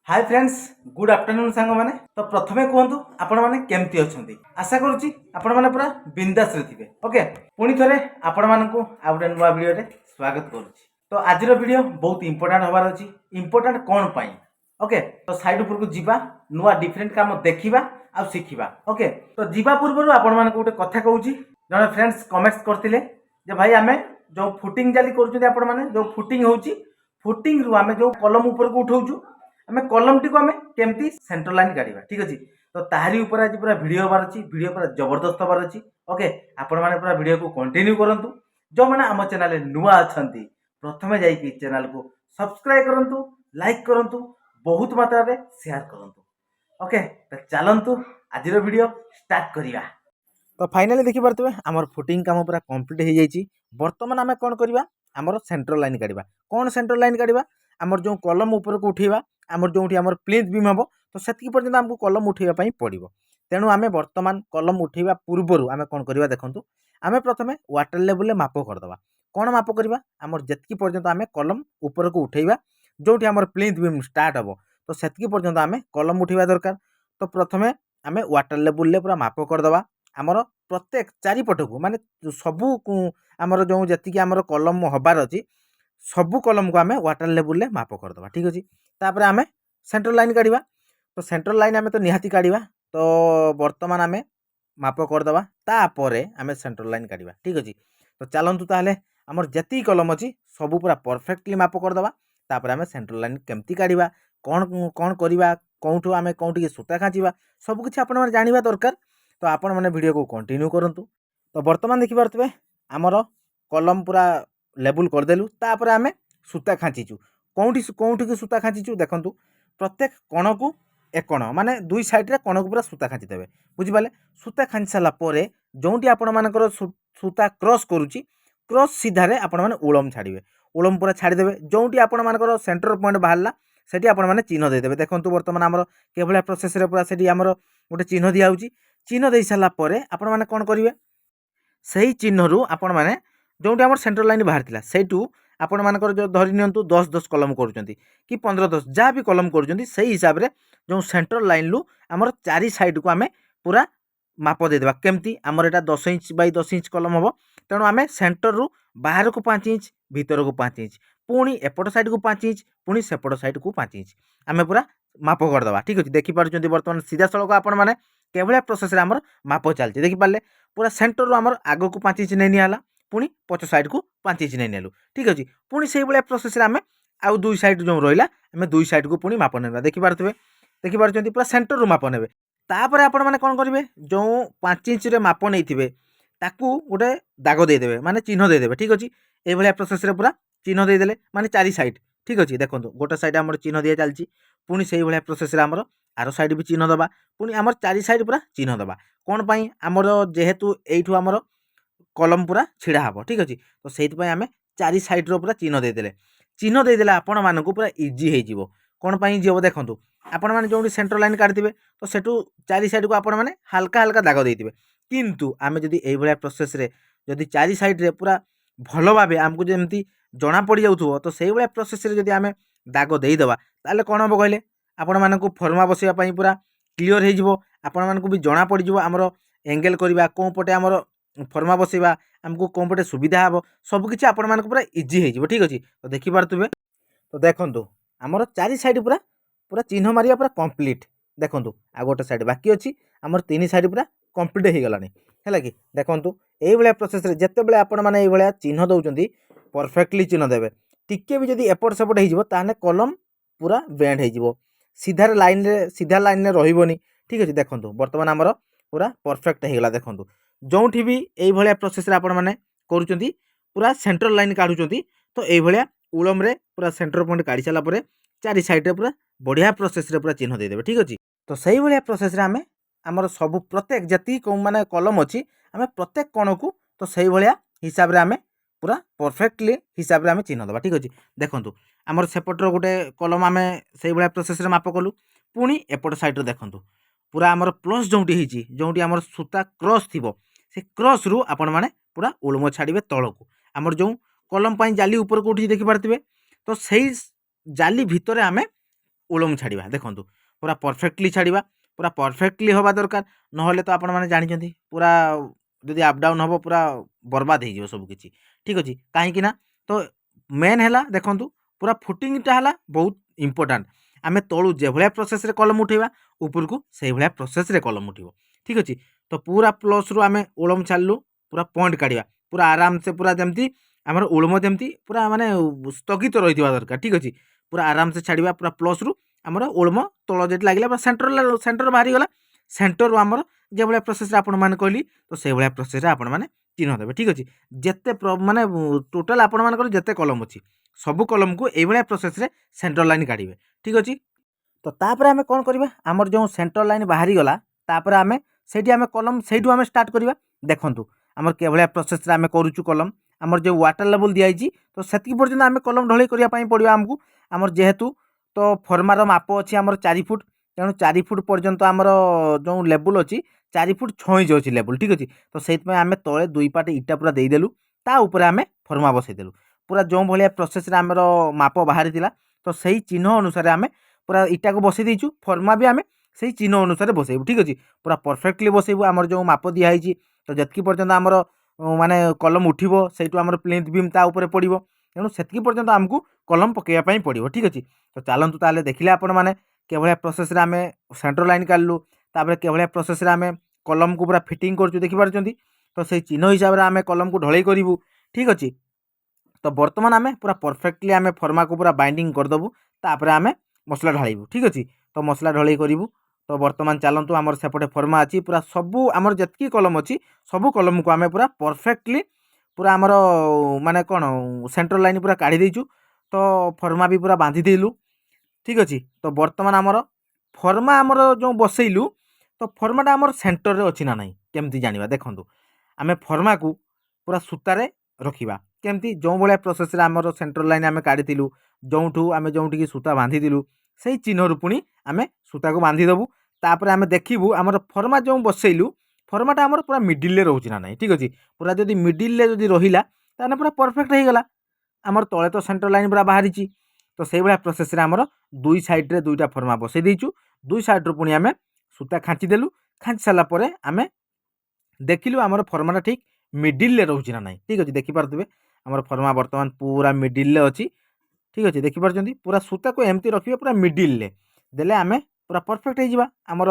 Hi friends good afternoon सांग मैंने तो प्रथमे कहतु आपण मैंने केमती अच्छा आशा करुच्ची आपण मैंने पूरा बिंदास थे ओके पुणी थे आपण मानक आउ गए नुआ भिडियो स्वागत करुच्ची। तो आज वीडियो बहुत इंपोर्टाट हबार अच्छी इंपोर्टाट कौन पाई ओके तो साइड उपर को जीवा नुआ डिफरेंट काम देखा आ शिखा ओके तो जीवा पूर्व आपण मानक गोटे कथा कहूँ जड़े फ्रेंड्स कमेंट्स करते भाई आम जो फुटिंग जाली कर जो फुटिंग हो फुटिंग रु आम जो कलम उपर को उठाऊ आम कलम टी आम केमती सेंट्रल लाइन काढ़ा ठीक अच्छे तो तारी ऊपर आज पूरा वीडियो हबार अच्छी वीडियो पूरा जबरदस्त हबार अच्छी ओके आपण मैंने पूरा वीडियो को कंटिन्यू करूँ जो मैंने आम चैनल नुआ अच्छा प्रथम जाइए चैनल को सब्सक्राइब करूँ लाइक करूँ बहुत मात्रा रे शेयर करूँ ओके तो चलतु आज वीडियो स्टार्ट करिया। तो फाइनाली देखि पारथबे हमर फुटिंग काम पूरा कंप्लीट हो जाइए। बर्तमान आम कौन करवा आमर सेंट्रल लाइन काढ़ा कौन सेंट्रल लाइन काढ़ा आमर जो कलम ऊपर को उठेवा आमर जो आमर प्लिंथ बीम हम तो से पर्यटन आमको कलम उठेबाई पड़ो तेणु आम बर्तमान कलम उठेवा पूर्वर आम कौन करवा देखूँ आम प्रथम वाटर लेवल माप करदे कौन माप करवा आमर जितकी पर्यटन आम कलम ऊपर को उठेवा जो आमर प्लिंथ बीम स्टार्ट हम तो से पर्यटन आम कलम उठेवा दरकार। तो प्रथम आम वाटर लेवल पूरा माप करदे आमर प्रत्येक चारिपट को माने सबू आमर जो जी आमर कलम हबार अच्छी सबू कलम को आम वाटर लेवल माप करदे ठीक अच्छे। तापर आम सेंट्रल लाइन काढ़ा तो सेंट्रल लाइन आम तो निहाती काढ़ा तो बर्तमान आम माप करदे तापर आम सेंट्रल लाइन काढ़ा ठीक अच्छे। तो चलतु ताहले आमर जी कलम अच्छी सबू पूरा परफेक्टली माप करदे तापर आम सेंट्रल लाइन केमती काढ़ा कौन कौन करवा कौटू आम कौटी सूता खाँचा सबकि आपण जाना दरकार। तो आपण मैंने वीडियो को कंटिन्यू करूँ। तो बर्तमान देखिपे आमर कलम पूरा लेवल करदेलु तापर आम सूता खाँचीचु कौटी कौटी की सूता खाँचीचु देखूँ प्रत्येक कण को एक कण माने दुई साइड्रे कण को पूरा सूता खाँची देवे बुझिपारे सूता खाँची सारापर जो आपण मानकर सूता क्रॉस करुच्ची क्रॉस सीधारे आपण मैंने उलम छाड़े उलम पूरा छाड़देवे जो आपण मानकर सेंटर पॉइंट बाहरला सेठी आपण मैंने चिन्ह देदेवे देखूँ बर्तमान आमर केभलिया प्रोसेस पूरा से आमर गोटे चिन्ह दिखाऊँगी चिन्ह दे सारापर आपण मैंने कौन करेंगे से चिन्ह रु आपण मैंने जो आम सेंट्रल लाइन बाहर था सहीठू आपण मानकर जो धरी नियंतु 10-10 कलम करुँच कि 15-10 जहाँ भी कलम करुँच से हिसाब से जो सेंट्रल लाइन लु आमर चारि साइड को आम पूरा माप देदेबा केमती आमर एटा 10 इंच बाई 10 इंच कलम हम तेणु आम सेंटर रु बाहर को 5 इंच भीतर को 5 इंच पुणी एपट साइड को 5 इंच पुणी सेपट साइड को 5 इंच आम पूरा माप करदे ठीक अच्छे। देखिपुं बर्तमान सीधा सड़क आपण मैंने केभलिया प्रोसेस आमर माप चलती देखिपारे पूरा सेंटर रु आमर आग को 5 इंच नहीं निला पुणी पछ साइड को 5 इंच नहीं नेलु ठीक अच्छे पुणी से भाया प्रोसेस आम आउ दुई साइड जो रहा आम दुई साइड को पुणी माप ने देखिपारे पूरा सेंटर रु माप ने तापर आपण मैंने कौन करेंगे जो 5 इंच रे माप नहीं ताकू गोटे दाग देदेवे माने चिन्ह देदेवे ठीक अच्छे ये भाया प्रोसेस पूरा चिन्ह देदेले माने चारि साइड ठीक अच्छे। देखो गोटे साइड आम चिन्ह दिया चलती पुणी से भाया प्रोसेस आमर आर साइड भी चिन्ह दबा पुणी आमर चारि साइड पूरा चिन्ह दबा कौन पाई आमर जेहेतु एइठू आमर कलम पूरा छिड़ा हम ठीक अच्छे। तो से आम चारि साइड रो पूरा चिन्ह देदेले आपण मानक पूरा इजी हो कौन पाई जी हम देखूँ आपण मैंने जो सेंट्रल लाइन काढ़े तो सेठू चारि साइड को आपण मैंने हल्का हल्का दाग देते किंतु आम जदि ये प्रोसेस रे जदि चारि साइड रे पूरा भल भाव आमको जमी जना पड़ जाऊ तो से भाया प्रोसेस रे जदि आम दाग देदेबा ताले कौन हम कहले आपण मानक फर्मा बसैया पूरा क्लीयर हो आपण मानक भी जना पड़ जाव आमर एंगेल करवा कौन पटे आमर फर्मा बसैबा आमको कौन पटे सुविधा हे सबकि आपण मानक पूरा इजी हो ठीक अच्छे। तो देखिपे तो देखो आमर चारि साइड पूरा पूरा चिन्ह मारिया पूरा कंप्लीट देखो आ गोटे साइड बाकी अच्छी आमर 3 साइड पूरा कंप्लीट हो गलानी है कि देखो ये प्रोसेस जिते बड़े आपण मैंने ये चिन्ह दौरान परफेक्टली चिन्ह देवे टिके भी जदि एपट सेपट हो कलम पूरा बेंड हो सीधा लाइन रही ठीक अच्छे। देखो बर्तमान आमर पूरा परफेक्ट होगा देखो जो भी ये प्रोसेस आपण मैंने करुँच पूरा सेंट्रल लाइन काढ़ुं तो ये उलम रे पूरा सेंटर पॉइंट काढ़ी सारापर चारि साइड पूरा बढ़िया प्रोसेस पूरा चिन्ह देदेवे ठीक अच्छे। तो सही भाया प्रोसेस आम आमर सब प्रत्येक जी माने कलम अच्छी आम प्रत्येक कण को तो सही भाया हिसाब से आम पूरा परफेक्टली हिसाब से आम चिन्ह देवा ठीक अच्छे। देखो आमर सेपटर गोटे कलम आम से भाया प्रोसेस माप कलु पुणी एपट साइड देखो पूरा आमर प्लस जोटी आमर सूता क्रॉस थी से क्रॉस रु आपण मैंने पूरा उलम छाड़े तल को आमर जो कलम जाली ऊपर को उठी देखिपारे तो सही जाली भितर आम ओलम छाड़ा देखूँ पूरा परफेक्टली छाड़ा पूरा परफेक्टली हवा दरकार नहले तो आपण मैंने जानते पूरा जदि अप डाउन हम पूरा बर्बाद हो सब किसी ठीक अच्छे कहीं तो मेन है देखूँ पूरा फुटिंगटा है बहुत इंपोर्टाट आम तलू जो भाया प्रोसेस कलम उठेबा उपरकू से भाया प्रोसेस कलम उठिब ठीक अच्छे तो पूरा प्लस रु आम ओलम छाड़ू पूरा पॉइंट काढ़ा पूरा आराम से पूरा जमती आमर ओलम जमती पूरा माने स्थगित रही दरकार ठीक अच्छे पूरा आराम से छाड़ा पूरा प्लस रु आमर ओलम तल जो लगे पूरा सेंटर सेंटर बाहरी गला सेंटर रु आमर जो भाया प्रोसेस आपण मैंने कहली तो से भाया प्रोसेस आपण मैंने चिन्ह देवे ठीक अच्छे जिते माने टोटाल आपण मानकर जिते कलम अच्छी सबू कलम को ये प्रोसेस सेंटर लाइन काढ़े ठीक अच्छे तो तापर आम कौन करवा आमर जो सेंटर लाइन बाहरी गला तापर आम से कलम से स्टार्ट करवा देखूँ आमर के भाया प्रोसेस आम करुचु कलम आमर जो वाटर लेवल दिखाई तो से पर्यटन आम कलम ढलई करने पड़ा आमको आमर जेहेतु तो फर्मार माप अच्छी आमर 4 फुट तेणु 4 फुट पर्यंत आमर जो लेवल अच्छी 4 फुट 6 इंच अच्छी लेवल ठीक अच्छे तो से आम तले 2 पाट इटा पूरा देदेलु ता ऊपर आम फर्मा बसईदेलु पूरा जो भाया प्रोसेस आमर माप बाहरी तो सही चिन्ह अनुसार आम पूरा इटा को बसई देचु फर्मा भी आम से चिन्ह अनुसार बसैबू ठीक अच्छे पूरा परफेक्टली बसैबू आमर जो माप दिखाई तो जितकी पर्यंत आमर माने कलम उठिबो सेटू आमर प्लिंथ बीम ता ऊपर पड़िबो तेणु सेतकी पर्यंत आमको कलम पकेया पड़ो ठीक अच्छे तो चलतु ताले देखिले आपण मैंने के भाया प्रोसेस आम सेंटर लाइन काढ़लु तापर के भाया प्रोसेस आम कलम को पूरा फिटिंग कर देखिपार तो से चिन्ह हिसाब से आम कलम को ढलई करूँ ठीक अच्छे तो बर्तमान आम पूरा परफेक्टली आम फर्मा को पूरा बाइंडिंग करदेबू तापर आम मसला ढालू ठीक अच्छे तो मसला ढलई करूँ तो बर्तमान चलतु आमर सेपटे फर्मा अच्छी पूरा सबू आमर जितकी कलम अच्छी सबू कलम को आम पूरा परफेक्टली पूरा आमर माने कौन सेंटर लाइन पूरा काढ़ी देचु तो फर्मा भी पूरा बांधी देलु ठीक अच्छे तो बर्तमान आमर फर्मा आमर जो बसैलु तो फर्माटा आमर सेंटर रे अच्छी ना नहीं केमती जानिबा देखंतु आम फर्मा को पूरा सूतारे रखिबा केमती जो भाया प्रोसेस आमर सेंटर लाइन आम काढ़ी जोठू आम जोठी सूता बांधी से चिन्ह पुणी आम सूता को बांधी देबू तापर आम देखू आमर फर्मा जो बसैलु फर्माटा आमर पूरा मिडिल रोचे ना नहीं ठीक अच्छे पूरा जदि मिडिल जदि रहिला ताने पूरा परफेक्ट हो गला आमर तले तो सेंटर लाइन पूरा बाहरी तो से भाया प्रोसेस आमर दुई साइड्रे दुईटा फर्मा बसई देचु दुई साइड्रु पुणी आम सूता खाँचीदेलु खाँची सारापर आम देखिलु आमर फर्माटा ठीक मिडिल रोचे ना नहीं ठीक अच्छे देखिपारे आमर फर्मा बर्तमान पूरा मिडिल अच्छी ठीक अच्छे देखिपार पूरा सूता को एमती रखिए पूरा मिडिल देले आम पूरा परफेक्ट हो आमर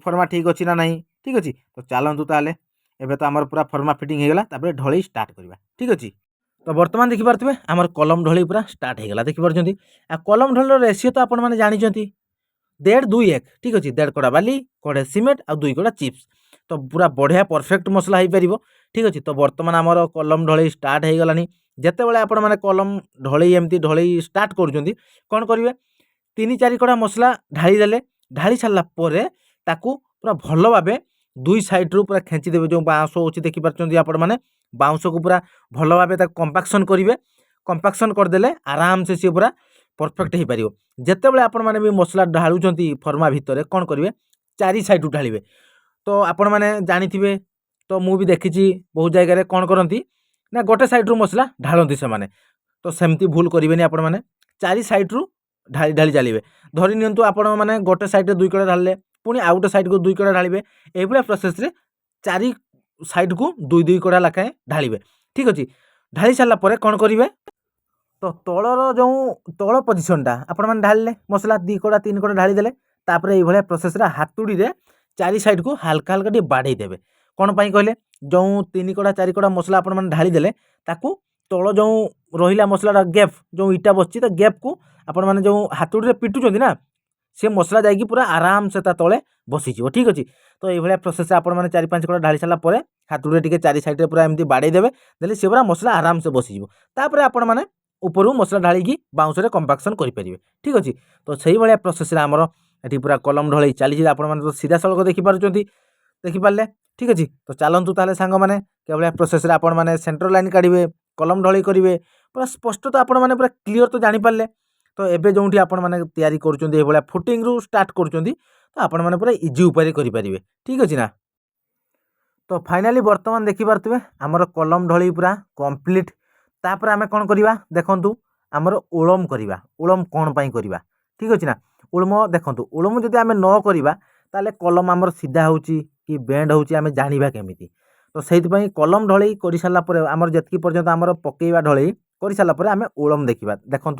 फर्मा ठीक अच्छी ना नहीं ठीक अच्छे तो चलतु ताले एबे तो आमर पूरा फर्मा फिटिंग होगा तापर ढलई स्टार्ट करवा ठीक अच्छे तो बर्तमान देखिपारे आमर कलम ढलई पूरा स्टार्ट होगा देखिपार कलम ढलर रेसीओ तो आपण मैंने जानते 1.5-2-1 ठीक अच्छे 1.5 कड़ा बाली कड़े सीमेंट आ 2 कड़ा चिप्स तो पूरा बढ़िया परफेक्ट मसला हो पार ठीक अच्छे तो बर्तमान आमर कलम ढलई स्टार्ट हो गलानी जितेबाला आपण मैंने कलम ढलई एमती ढलई स्टार्ट करुँच कौन करेंगे 3-4 कड़ा मसला ढाई देले ढाई सारापर ताकू पूरा भल भाव दुई साइड्रु पूरा खेचीदेवे जो बाउंश अच्छी देखिपार आपण मैंने बाउंश को पूरा भल भाव कंपाक्शन करेंगे कंपाक्शन करदे आराम से सी पूरा परफेक्ट हो पार जितेबाला आपण मैंने भी मसला ढालुंट फर्मा भितर कौन करेंगे 4 साइड्रु ढालिबे तो आपण मैंने जानी तो मुझे देखी बहुत जगह कौन करती ना गोटे साइड्रु मसला ढालती से माने तो सेमती भूल करेंगे आपण मैंने 4 साइड्रु ढाली ढाली चलिए धरी नियंतु आपण मैंने गोटे साइड 2 कड़ा ढाले पुणी आउ गोटे साइड को 2 कड़ा ढालिबे एभलिया प्रोसेस रे 4 साइड को 2-2 कड़ा लाखाए ढालिबे ठीक अच्छे ढाली सारा पर कौन करेंगे तो तलर जो तल पोजिशनटा आपण मैंने ढाले मसला 2 कड़ा 3 कड़ा ढाली देले तापर ये प्रोसेस हातुड़ी रे 4 साइड को हल्का हल्का टी बाड़े देवे कौन पाई कहले जो 3 कड़ा 4 कड़ा मसला आपण मैंने ढाली देले ताकू तल जो रहिला मसला गैप जो इटा बसची तो गैप को आपण मैंने जो हातुड़ी रे पिटुचंती ना से मसला जाइए पूरा आराम से ता तले बसीज ठीक अच्छे तो ये प्रोसेस आपण मैंने 4-5 कड़ा ढाली सारा पर हातुड़ी टे 4 साइड पूरा एमती बाड़े देवे देले से पूरा मसला आराम से बसीज तापर आपण मैंने ऊपर मसला ढाली बाउंस कंपाक्शन करेंगे ठीक अच्छे तो से भाया प्रोसेस आमर ये पूरा कलम ढलई चली आपण मैंने तो सीधा सड़क देखिपारे ठीक अच्छे तो चलतु ताले सांग मैंने के भाया प्रोसेस आपण मैंने सेंटर लाइन काढ़े कलम ढलई करेंगे पूरा स्पष्ट तो आपण मैंने पूरा क्लीयर तो जानीपारे तो एबे जोंठी आपण माने तैयारी करूचंदी ए भलिया फुटिंग रु स्टार्ट करूचंदी तो आपण माने पूरा इजी उपाय करि परिबे ठीक अछि ना तो फाइनली वर्तमान देखि पारतबे हमर कलम ढळी पूरा कंप्लीट तापर आमे कोन करिवा देखंतु हमर ओलम करिवा ओलम कोन पई करिवा ठीक अच्छे ना। ओलम देखो ओलम जदि आम न करवा ताले कलम आमर सीधा होची कि बेंड होची आम जानिबा केमिति। तो सेइथिपई कलम ढलई कर सारा पर आमर जेतकी पर्यंत आमर पकेइबा ढलई कर सारा पर आम ओलम देखा देखु।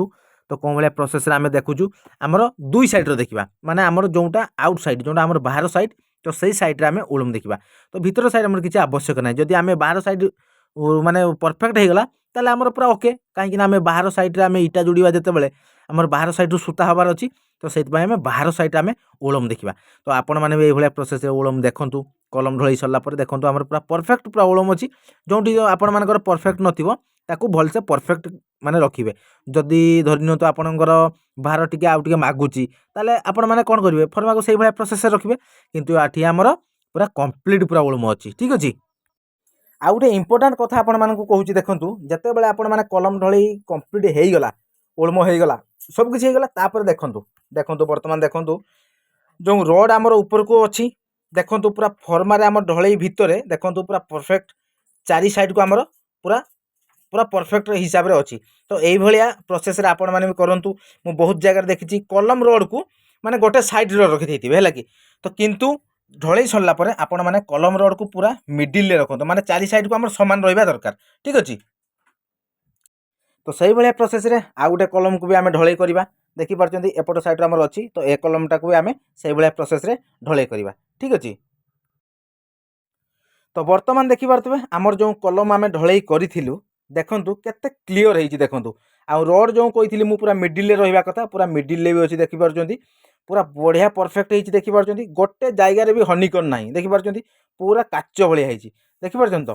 तो कौन भाया प्रोसेस आम देखुचु आमर दुई साइड्र देखा माने आमर जोटा आउट साइड जोटा आमर बाहर साइड तो सही साइड्रे आम ओलम देखा। तो भितर साइड आमर किसी आवश्यक ना जदि आम बाहर साइड माने परफेक्ट होगला ताले आमर पूरा ओके कहीं आम बाहर साइड्रे आम इटा जोड़ा जिते आमर बाहर साइड्रु सूता हबार अच्छी तो से आम बाहर साइड आम ओलम देखा। तो आपण मैंने भी ये प्रोसेस ओलम देखूँ कलम ढलई सरला देखूँ आमर पूरा परफेक्ट पूरा ओलम अच्छी जो आपण मानकर परफेक्ट नथिबो ताकू भलसे परफेक्ट माने रखिबे। जदि धरि नियंतु आपणकर बाहर टिके आउ टिके मागुची ताले आपण माने कोन करिवे फर्मा को सेही भलिया प्रोसेस रखिबे। किंतु आठी हमर पूरा कंप्लीट पूरा ओलम अच्छी ठीक अछि। आउ गोटे इंपोर्टाट कथा आपण मानकु कहूची देखंतु जते बेले आपण माने कलम ढलई कंप्लीट हेई गला ओलम हेई गला सब किछि हेई गला तापर देखंतु देखंतु वर्तमान देखंतु जो रड आमर ऊपर को अच्छी देखंतु पूरा फर्मारे आमर ढलई भितरे देखंतु पूरा परफेक्ट चारि साइड को आमर पूरा पूरा परफेक्ट हिसाब रे अच्छी। तो यही भाया प्रोसेस रे आपण माने भी करंतु मु बहुत जगह देखिछि कलम रड को माने गोटे साइड रे रखि देथिबे हैला कि। तो किंतु ढलई सरला परे आपण माने कलम रड को पूरा मिडिल रे रखंतु माने चारि साइड को आमर समान रहिबा दरकार ठीक अछि। तो सही भाया प्रोसेस रे आ गोटे कलम को भी आमे ढलई करबा देखि पारछंती एपट साइड रे आमर अछि तो ए कलम टा को भी आमे सही भाया प्रोसेस रे ढलई करबा ठीक अछि। तो वर्तमान देखि पारतबे आमर जो कलम आमे ढलई करिथिलु देखंतु केते क्लियर हेछि देखंतु आ रड जो कहिथिली मु पूरा मिडिल रे रहिबा कथा पूरा मिडिल रे भी अछि देखि पारछंती पूरा बढ़िया परफेक्ट हेछि देखि पारछंती गोटे जायगा रे भी हनीकन नाही देखि पारछंती पूरा काच भलिया हेछि देखि पारछंती।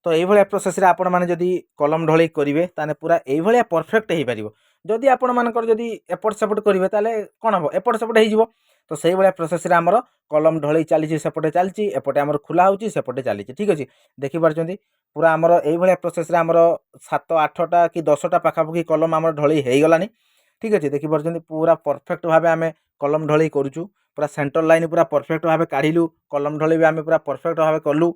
तो एई भलिया प्रोसेस रे आपण माने जदी कलम ढलई करिवे ताने पूरा एई भलिया परफेक्ट हेइ परिबो। जदि आपण मानकर जदी एपट सेपट करिवे ताले कोन हबो एपट सेपट हेइ जिवो। तो सेई भलिया प्रोसेस रे हमर कलम ढलई चलीछि सेपटे चलीछि एपटे हमर खुला होछि सेपटे चलीछि ठीक अछि। देखि पारछंती पूरा हमर एई भलिया प्रोसेस रे हमर 7 8टा कि 10टा पाखापाखि कलम हमर ढलई हेइ गलानी ठीक अछि। देखि पारछंती पूरा परफेक्ट भाबे आमे कलम ढलई करूछु पूरा सेंटर लाइन पूरा परफेक्ट भाबे काढिलु कलम ढलई भी आमे पूरा परफेक्ट भाबे कलु।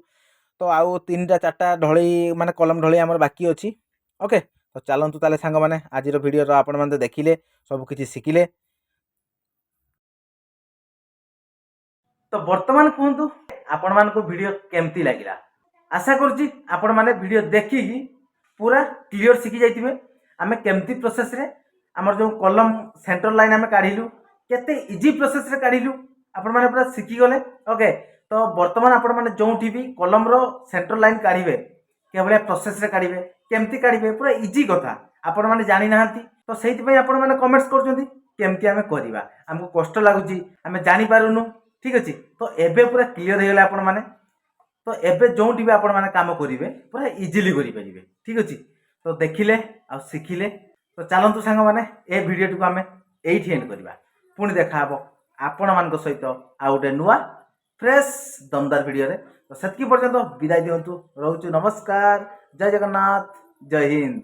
तो आउ 3टा 4टा ढलई माने कलम ढलई हमर बाकी अछि ओके। तो चलंतु ताले सांग माने आजिर वीडियो रो आपण माने देखिले सब किछि सिखिले। तो वर्तमान कहतु आपण मान को वीडियो केमती लागिला आशा करछि आपण माने वीडियो देखि पूरा क्लियर सिखि जाइथिबे आमे केमती प्रोसेस रे हमर जो कलम सेंटर लाइन आमे काढिलु केते इजी प्रोसेस रे काढिलु आपण माने पूरा सिखि गले ओके। तो वर्तमान आपण माने जोंठी भी कलम रो सेंटर लाइन काढिबे के भलिया प्रोसेस रे काढिबे केमती काढिबे पूरा इजी कथा आपण माने जानि नाहंती। तो सेहित पय आपण माने कमेंट्स करजोंती केमती आमे करिबा हमको कष्ट लागुची आमे जानि पारुनु ठीक अछि। तो एबे पूरा क्लियर हे गले आपण माने तो एबे जोंठी भी आपण माने काम करिवे पूरा इजीली करि परिबे ठीक अछि। तो देखिले आ सिखिले तो चलंतु सांग माने ए वीडियो को आमे एठी एंड करिबा पुणी देखा हबो आपण मानक सहित आ गोटे नुआ फ्रेश दमदार वीडियो रे। तो सेतकी पर्यंत विदाय दियंतु रहउछु नमस्कार जय जगन्नाथ जय हिंद।